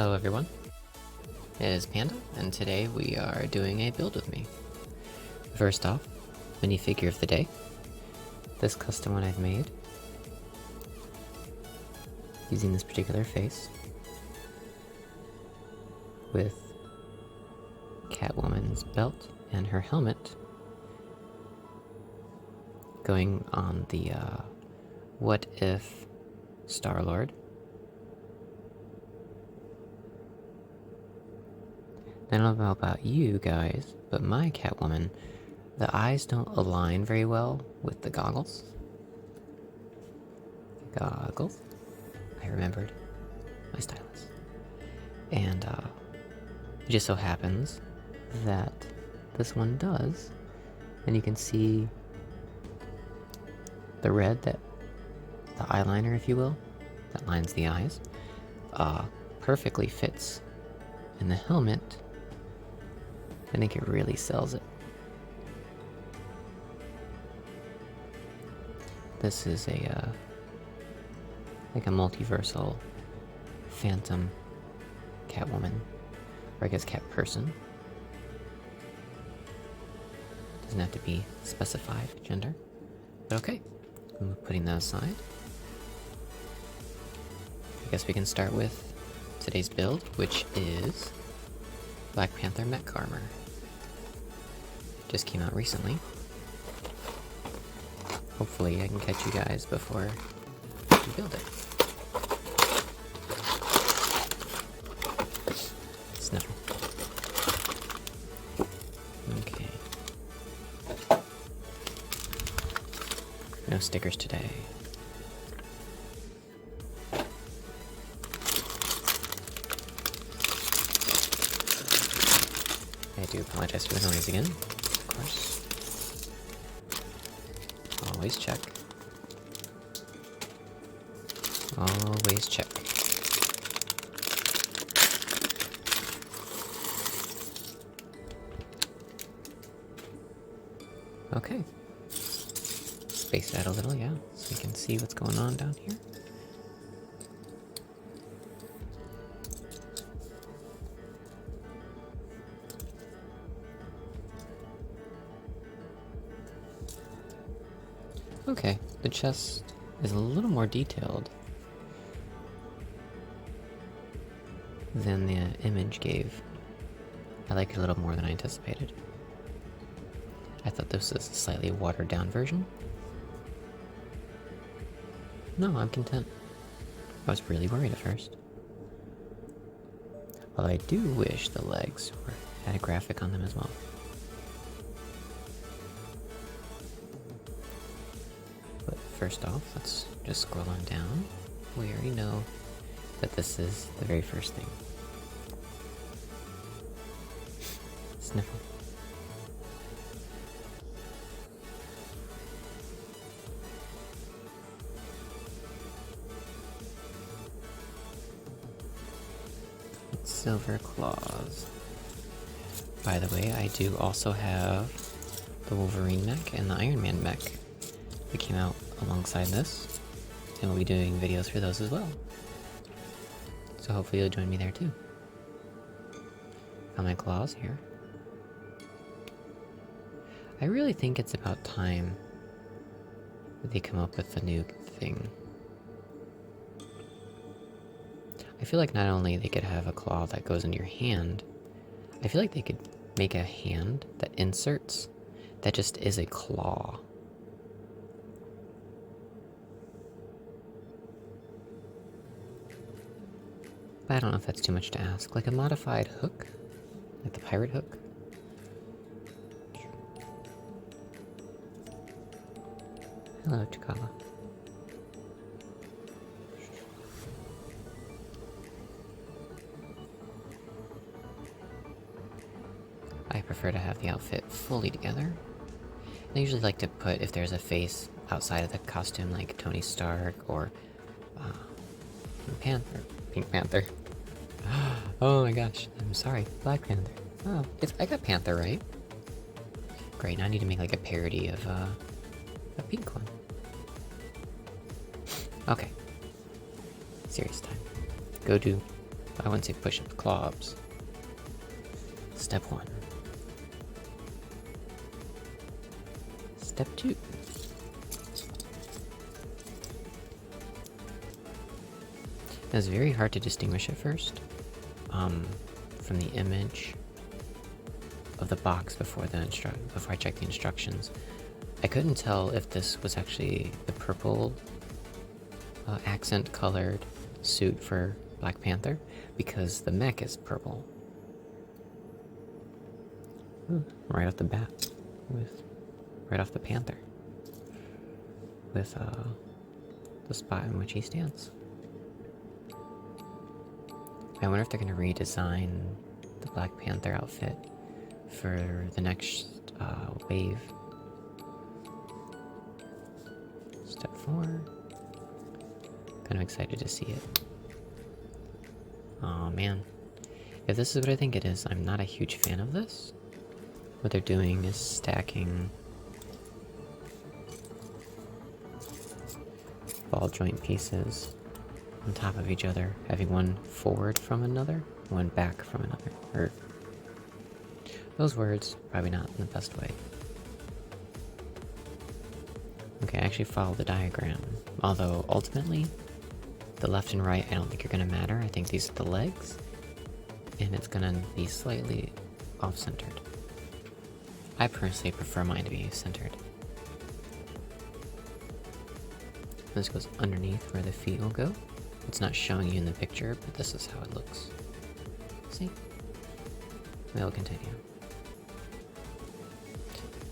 Hello everyone, it is Panda, and today we are doing a build with me. First off, minifigure of the day. This custom one I've made, using this particular face, with Catwoman's belt and her helmet, going on the What If Star-Lord. I don't know about you guys, but my Catwoman, the eyes don't align very well with the goggles. Goggles? I remembered my stylus. And it just so happens that this one does, and you can see the red, that the eyeliner, if you will, that lines the eyes, perfectly fits in the helmet. I think it really sells it. This is a like a multiversal phantom Catwoman, or I guess cat person. Doesn't have to be specified gender, but okay. I'm putting that aside. I guess we can start with today's build, which is Black Panther mech armor. Just came out recently. Hopefully I can catch you guys before we build it. Sniffle. Okay. No stickers today. I do apologize for the noise again, of course. Always check. Always check. Okay. Space that a little, yeah, so we can see what's going on down here. Okay, the chest is a little more detailed than the image gave. I like it a little more than I anticipated. I thought this was a slightly watered down version. No, I'm content. I was really worried at first. Well, I do wish the legs had a graphic on them as well. But first off, let's just scroll on down. We already know that this is the very first thing. Sniffle. Silver claws. By the way, I do also have the Wolverine mech and the Iron Man mech that came out alongside this, and we'll be doing videos for those as well. So hopefully you'll join me there too. Got my claws here. I really think it's about time that they come up with a new thing. I feel like not only they could have a claw that goes into your hand, I feel like they could make a hand that inserts, that just is a claw. But I don't know if that's too much to ask. Like a modified hook? Like the pirate hook? Hello, Chikala. I prefer to have the outfit fully together. I usually like to put, if there's a face outside of the costume, like Tony Stark or Pink Panther. Oh my gosh, I'm sorry, Black Panther. Oh, I got Panther right. Great, now I need to make like a parody of a pink one. Okay. Serious time. Go do I wouldn't say push up the clobs. Step 1. Step 2. It was very hard to distinguish at first from the image of the box before I checked the instructions. I couldn't tell if this was actually the purple accent colored suit for Black Panther because the mech is purple. Right off the bat, right off the Panther, with the spot in which he stands. I wonder if they're going to redesign the Black Panther outfit for the next wave. Step 4. Kind of excited to see it. Oh man. If this is what I think it is, I'm not a huge fan of this. What they're doing is stacking ball joint pieces on top of each other, having one forward from another, one back from another. Or those words, probably not in the best way. Okay, I actually follow the diagram. Although, ultimately, the left and right I don't think are going to matter. I think these are the legs, and it's going to be slightly off-centered. I personally prefer mine to be centered. This goes underneath where the feet will go. It's not showing you in the picture, but this is how it looks. See? We'll continue.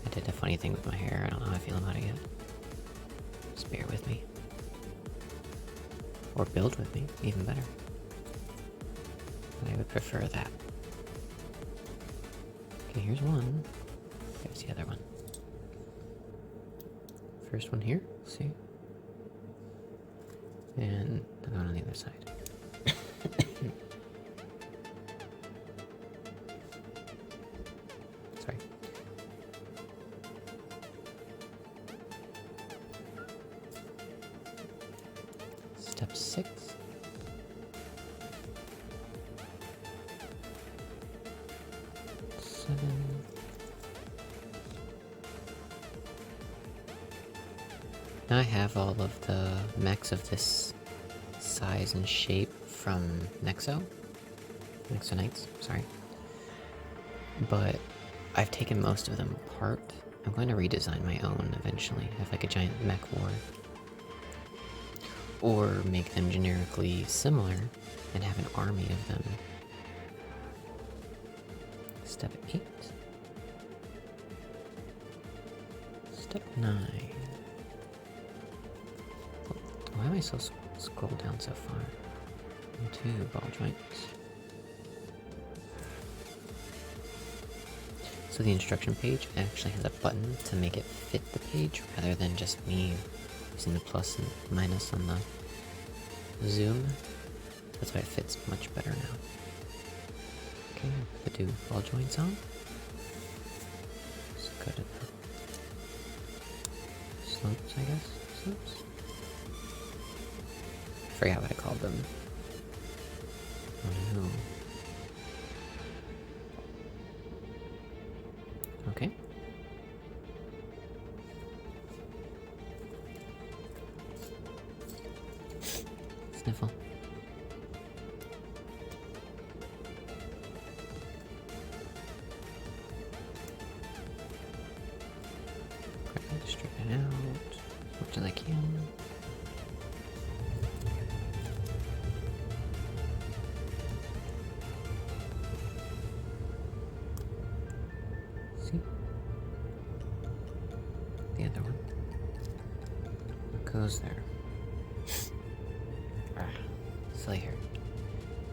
I did a funny thing with my hair. I don't know how I feel about it yet. Just bear with me. Or build with me, even better. I would prefer that. Okay, here's one. There's the other one. First one here, see? And the one on the other side. Sorry. Step 6. Now I have all of the mechs of this size and shape from Nexonites, sorry. But I've taken most of them apart. I'm going to redesign my own eventually, have like a giant mech war. Or make them generically similar and have an army of them. Step 8. Step 9. Why am I so scroll down so far? 2 ball joints. So the instruction page actually has a button to make it fit the page rather than just me using the plus and minus on the zoom. That's why it fits much better now. Okay, put the 2 ball joints on. Let's go to the slopes, I guess. Slopes? I forgot what I called them. Oh no. Okay. Sniffle. Okay, straighten it out as much as I can. The other one goes there. Silly here.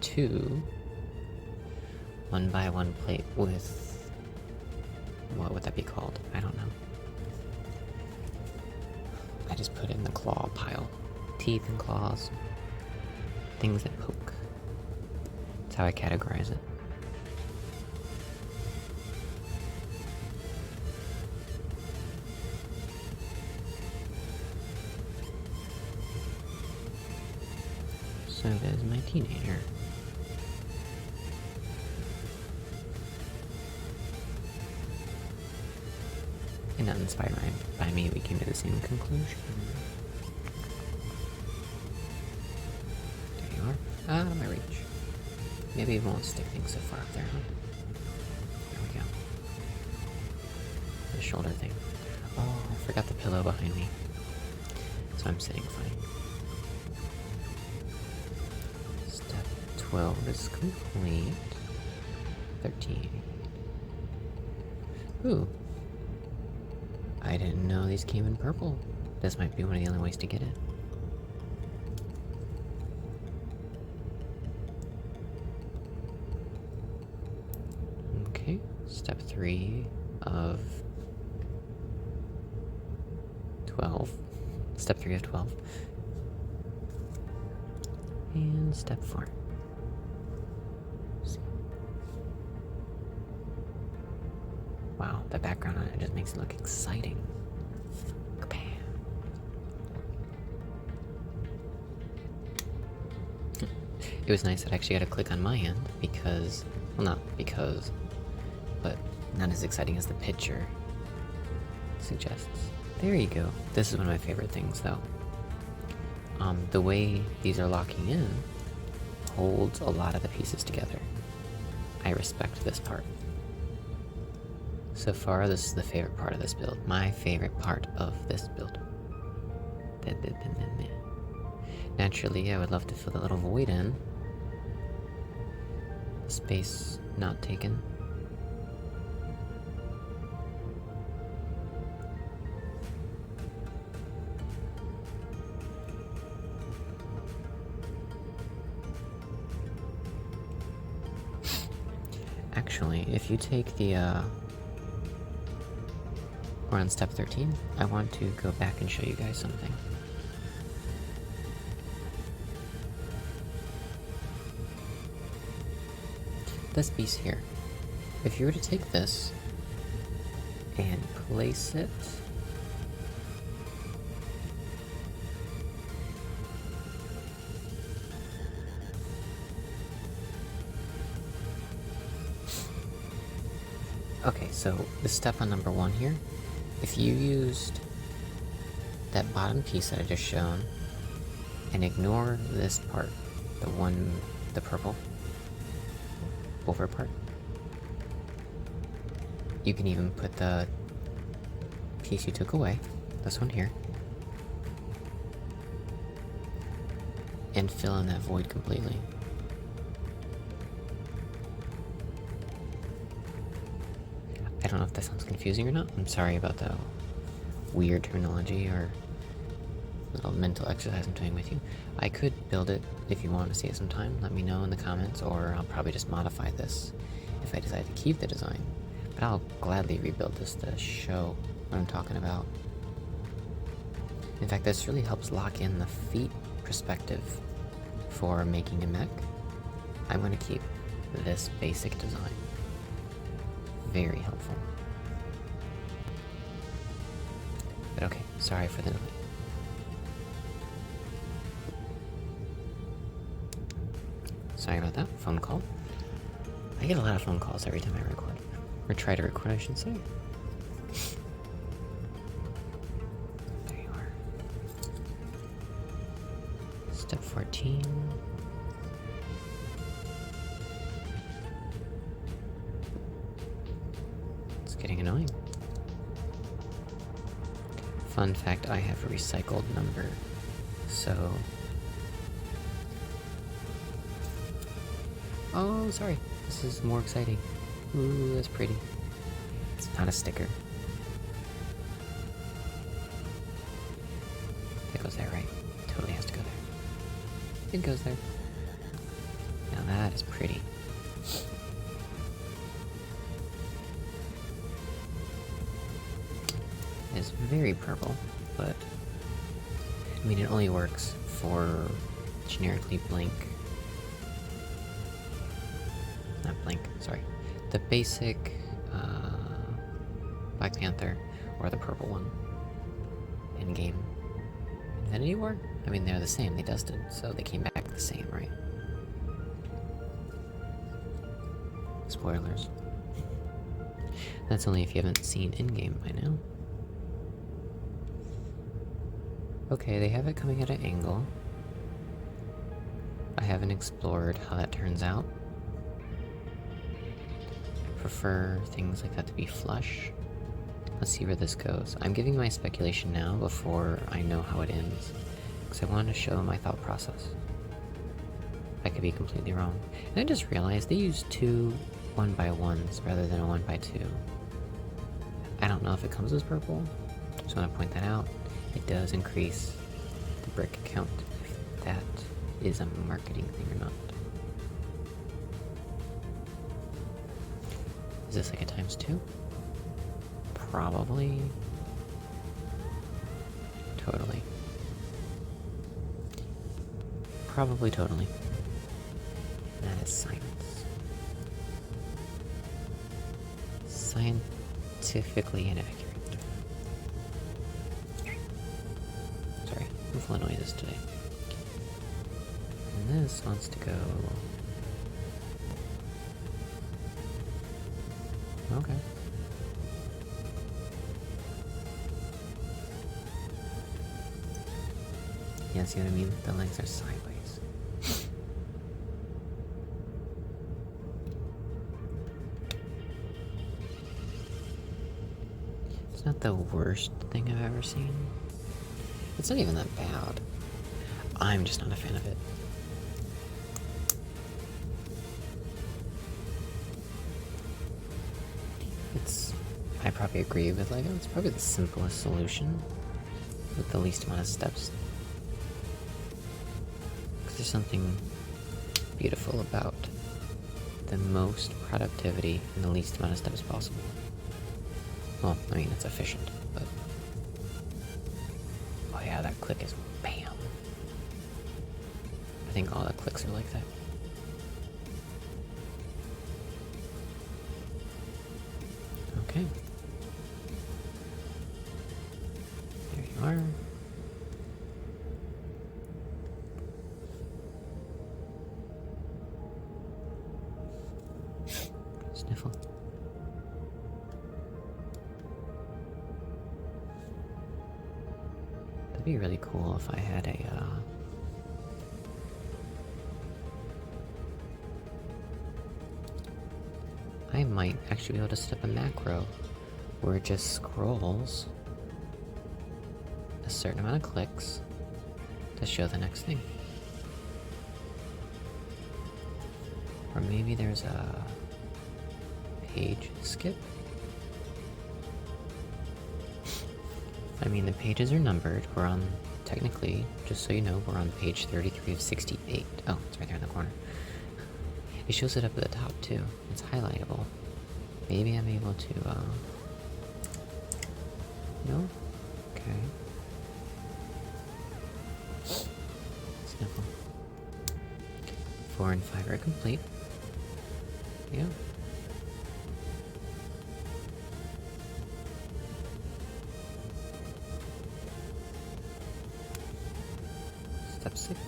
2 1x1 plate with what would that be called? I don't know. I just put it in the claw pile. Teeth and claws. Things that poke. That's how I categorize it. So there's my teenager. And not inspired by me, we came to the same conclusion. There you are. Out of my reach. Maybe it won't stick things so far up there, huh? There we go. The shoulder thing. Oh, I forgot the pillow behind me. So I'm sitting funny. Step 12 is complete. 13. Ooh. I didn't know these came in purple. This might be one of the only ways to get it. Okay, step 3 of 12. Step 3 of 12. And step 4. Wow, the background on it just makes it look exciting. Kabam. It was nice that I actually got to click on my end because, well, not because, but not as exciting as the picture suggests. There you go. This is one of my favorite things, though. The way these are locking in holds a lot of the pieces together. I respect this part. So far, this is the favorite part of this build. My favorite part of this build. Naturally, I would love to fill the little void in. Space not taken. Actually, if you take the, we're on step 13. I want to go back and show you guys something. This piece here. If you were to take this and place it okay, so the step on number 1 here, if you used that bottom piece that I just shown and ignore this part, the purple over part, you can even put the piece you took away, this one here, and fill in that void completely. I don't know if that sounds confusing or not. I'm sorry about the weird terminology or little mental exercise I'm doing with you. I could build it if you want to see it sometime. Let me know in the comments, or I'll probably just modify this if I decide to keep the design. But I'll gladly rebuild this to show what I'm talking about. In fact, this really helps lock in the feet perspective for making a mech. I'm going to keep this basic design. Very helpful. But okay, sorry for the delay. Sorry about that, phone call. I get a lot of phone calls every time I record. Or try to record, I should say. There you are. Step 14. It's getting annoying. Fun fact, I have a recycled number, so... Oh, sorry. This is more exciting. Ooh, that's pretty. It's not a sticker. That goes there, right? Totally has to go there. It goes there. Now that is pretty. It's very purple, but... I mean, it only works for generically blank... Not blank, sorry. The basic Black Panther, or the purple one. In-game. Infinity War? I mean, they're the same, they dusted, so they came back the same, right? Spoilers. That's only if you haven't seen in-game by now. Okay, they have it coming at an angle. I haven't explored how that turns out. I prefer things like that to be flush. Let's see where this goes. I'm giving my speculation now before I know how it ends, because I want to show my thought process. I could be completely wrong. And I just realized they use two 1x1s rather than a 1x2. I don't know if it comes as purple. Just want to point that out. It does increase the brick count, if that is a marketing thing or not. Is this like a ×2? Probably. Totally. Probably totally. That is science. Scientifically inaccurate. Sorry, I'm full of noises today. And this wants to go... Okay. Yeah, see what I mean? The legs are sideways. It's not the worst thing I've ever seen. It's not even that bad. I'm just not a fan of it. I probably agree with Lego. It's probably the simplest solution with the least amount of steps. Because there's something beautiful about the most productivity and the least amount of steps possible. Well, I mean, it's efficient, but... Oh yeah, that click is BAM! I think all the clicks are like that. Okay. There you are. Sniffle. That'd be really cool if I had a, I might actually be able to set up a macro where it just scrolls a certain amount of clicks to show the next thing. Or maybe there's a page skip. I mean, the pages are numbered. We're on, technically, just so you know, we're on page 33 of 68. Oh, it's right there in the corner. It shows it up at the top too. It's highlightable. Maybe I'm able to, no? Okay. Sniffle. 4 and 5 are complete. Yeah. Step 6.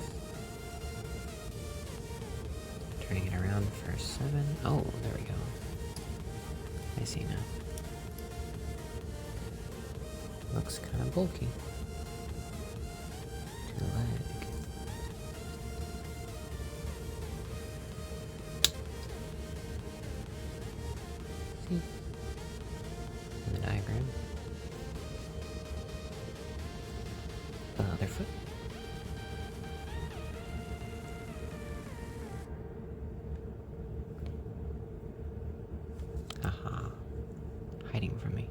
Turning it around for 7. Oh, there we go. I see now. Looks kind of bulky. To the leg. See? In the diagram. The other foot. Aha. Hiding from me.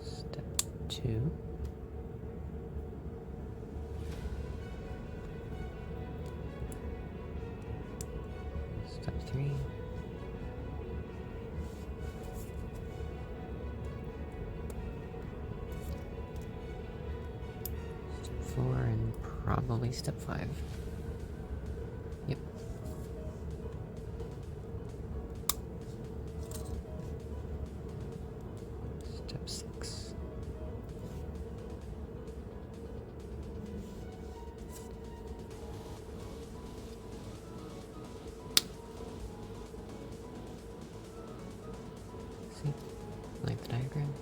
Step 2. Step 3. Step 4 and probably step 5. Yep. Step 6. See? Like the diagram?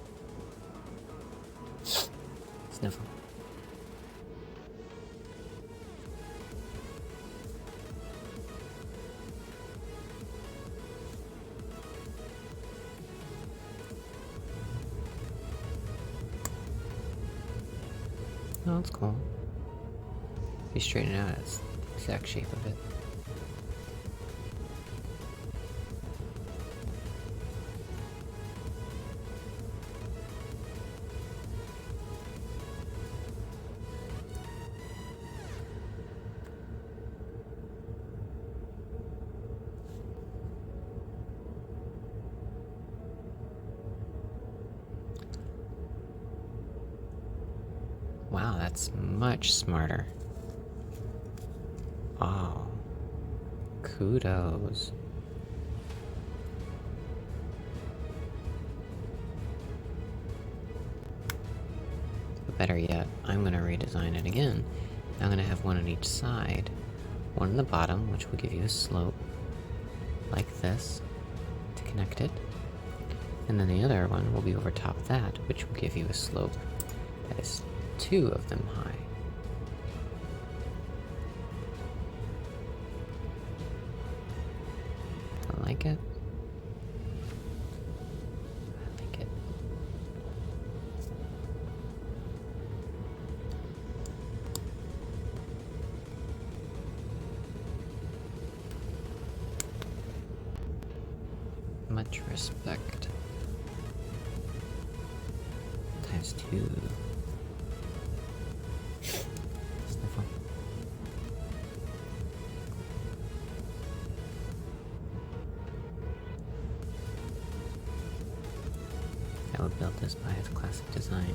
Sniffle. Oh, that's cool. If you straighten it out, it's the exact shape of it. Wow, that's much smarter. Oh. Kudos. But better yet, I'm gonna redesign it again. I'm gonna have one on each side. One on the bottom, which will give you a slope, like this, to connect it. And then the other one will be over top of that, which will give you a slope that is 2 of them high. I like it. I like it. Much respect. Times 2. Sniffle. I would build this by its classic design.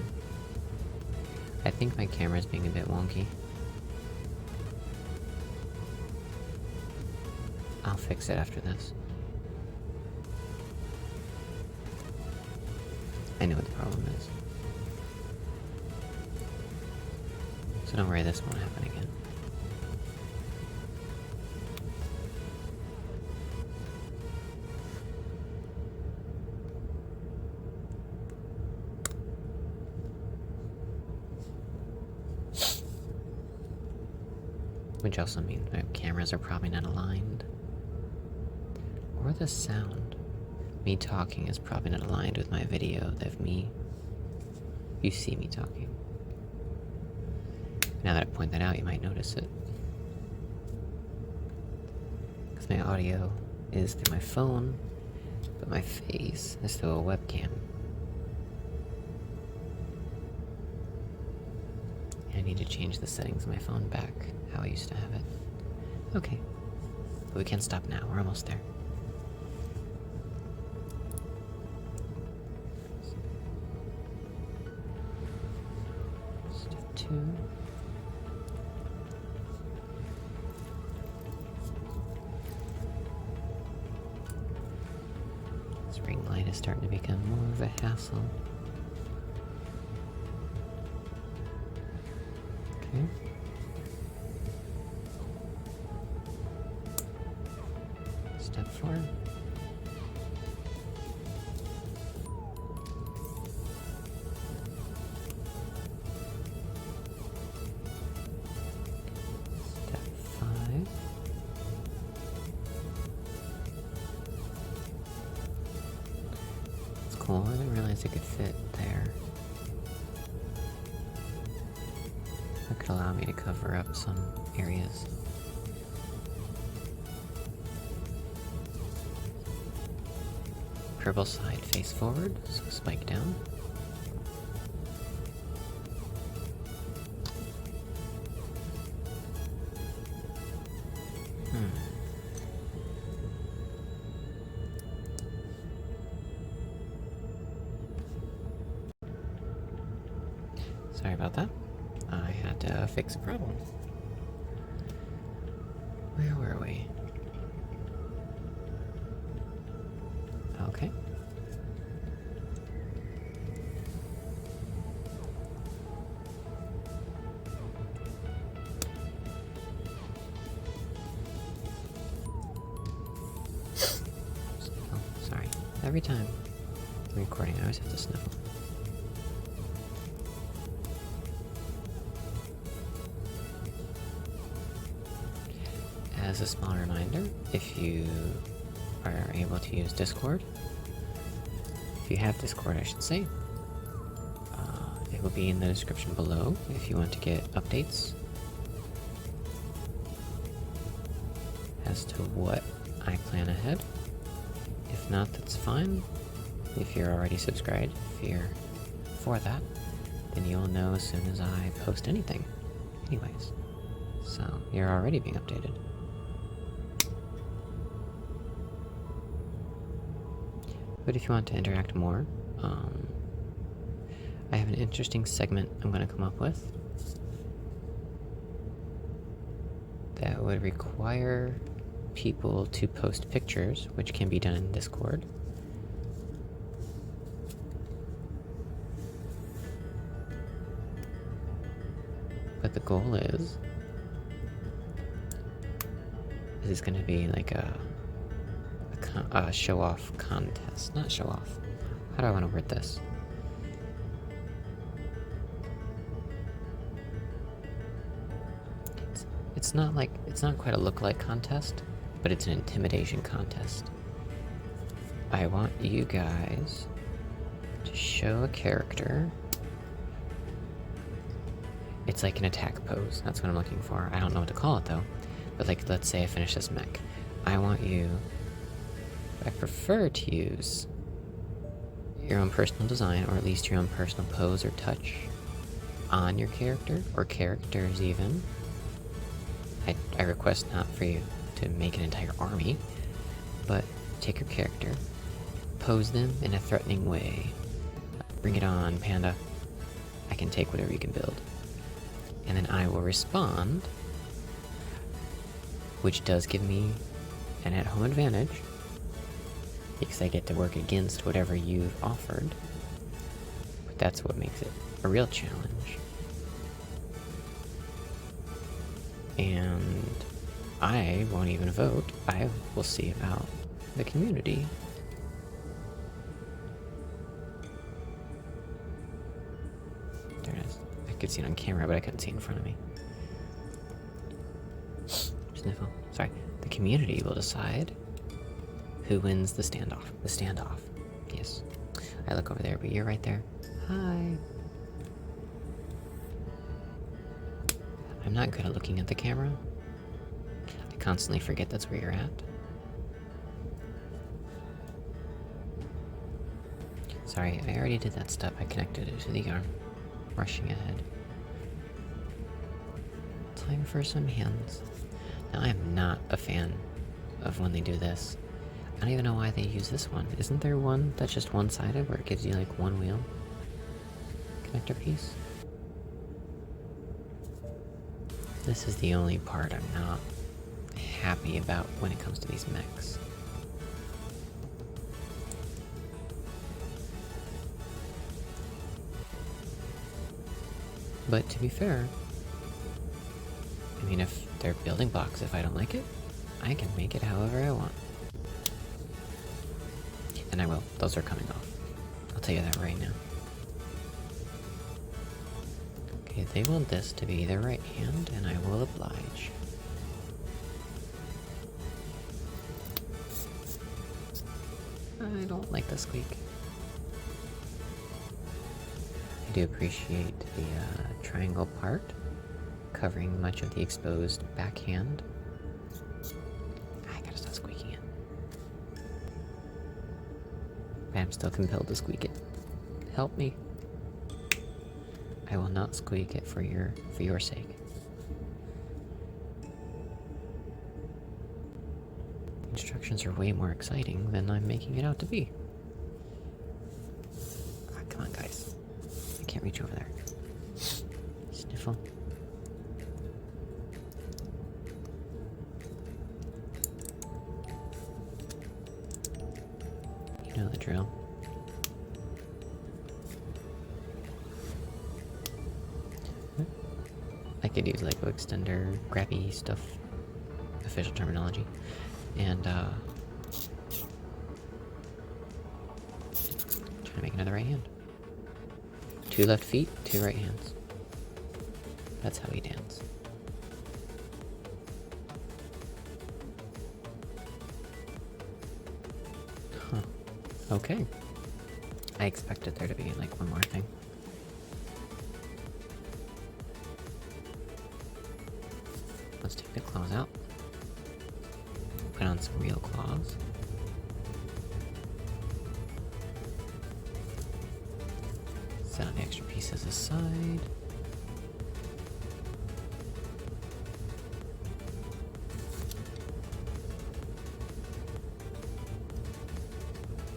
I think my camera's being a bit wonky. I'll fix it after this. I know what the problem is. So don't worry, this won't happen again. Which also means my cameras are probably not aligned. Or the sound. Me talking is probably not aligned with my video of me. You see me talking. Now that I point that out, you might notice it. Because my audio is through my phone, but my face is through a webcam. I need to change the settings of my phone back how I used to have it. Okay. But we can't stop now, we're almost there. Step 2. This ring light is starting to become more of a hassle. Okay. Step 4. Step 5. It's cool, I didn't realize it could fit there. That could allow me to cover up some areas. Purple side face forward, so spike down. Sorry about that. I had to fix a problem. Where were we? Okay. Oh, sorry. Every time. recording, I always have to sniffle. As a small reminder, if you are able to use Discord, if you have Discord I should say, it will be in the description below if you want to get updates as to what I plan ahead. If not, that's fine. If you're already subscribed, if you're for that, then you'll know as soon as I post anything. Anyways, so you're already being updated. But if you want to interact more, I have an interesting segment I'm going to come up with that would require people to post pictures, which can be done in Discord. But the goal is it's going to be like a show-off contest. Not show-off. How do I want to word this? It's not quite a look-alike contest, but it's an intimidation contest. I want you guys to show a character. It's like an attack pose. That's what I'm looking for. I don't know what to call it though. But like, let's say I finish this mech. I want you... I prefer to use your own personal design, or at least your own personal pose or touch on your character, or characters even. I request not for you to make an entire army, but take your character, pose them in a threatening way. Bring it on, Panda. I can take whatever you can build. And then I will respond, which does give me an at-home advantage, because I get to work against whatever you've offered. But that's what makes it a real challenge. And I won't even vote. I will see about the community. There it is. I could see it on camera, but I couldn't see it in front of me. Sniffle. Sorry. The community will decide who wins the standoff. The standoff. Yes. I look over there, but you're right there. Hi. I'm not good at looking at the camera. I constantly forget that's where you're at. Sorry, I already did that step. I connected it to the arm. Rushing ahead. Time for some hands. Now, I am not a fan of when they do this. I don't even know why they use this one. Isn't there one that's just one-sided where it gives you like one wheel connector piece? This is the only part I'm not happy about when it comes to these mechs. But to be fair, I mean, if they're building blocks, if I don't like it, I can make it however I want. And I will. Those are coming off. I'll tell you that right now. Okay, they want this to be their right hand, and I will oblige. I don't like the squeak. I do appreciate the triangle part, covering much of the exposed backhand. I gotta stop squeaking it. But I'm still compelled to squeak it. Help me. I will not squeak it for your sake. The instructions are way more exciting than I'm making it out to be. Ah, come on, guys. I can't reach over there. Sniffle. You know the drill. I could use Lego extender, grabby stuff, official terminology, and by the right hand. 2 left feet, 2 right hands. That's how he dance. Huh. Okay. I expected there to be like one more thing. Let's take the claws out. Put on some real claws. Set all the extra pieces aside.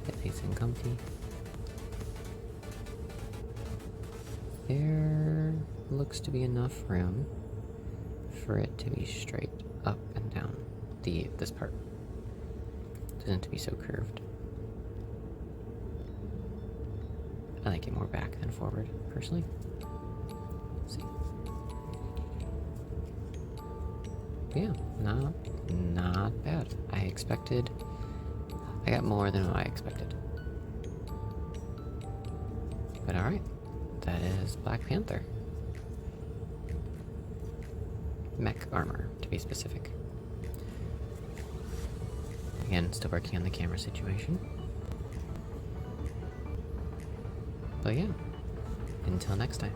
Get nice and comfy. There looks to be enough room for it to be straight up and down this part. Doesn't to be so curved. I like it more back than forward, personally. Let's see. Yeah, not bad. I got more than what I expected. But alright, that is Black Panther. Mech armor, to be specific. Again, still working on the camera situation. But yeah, until next time.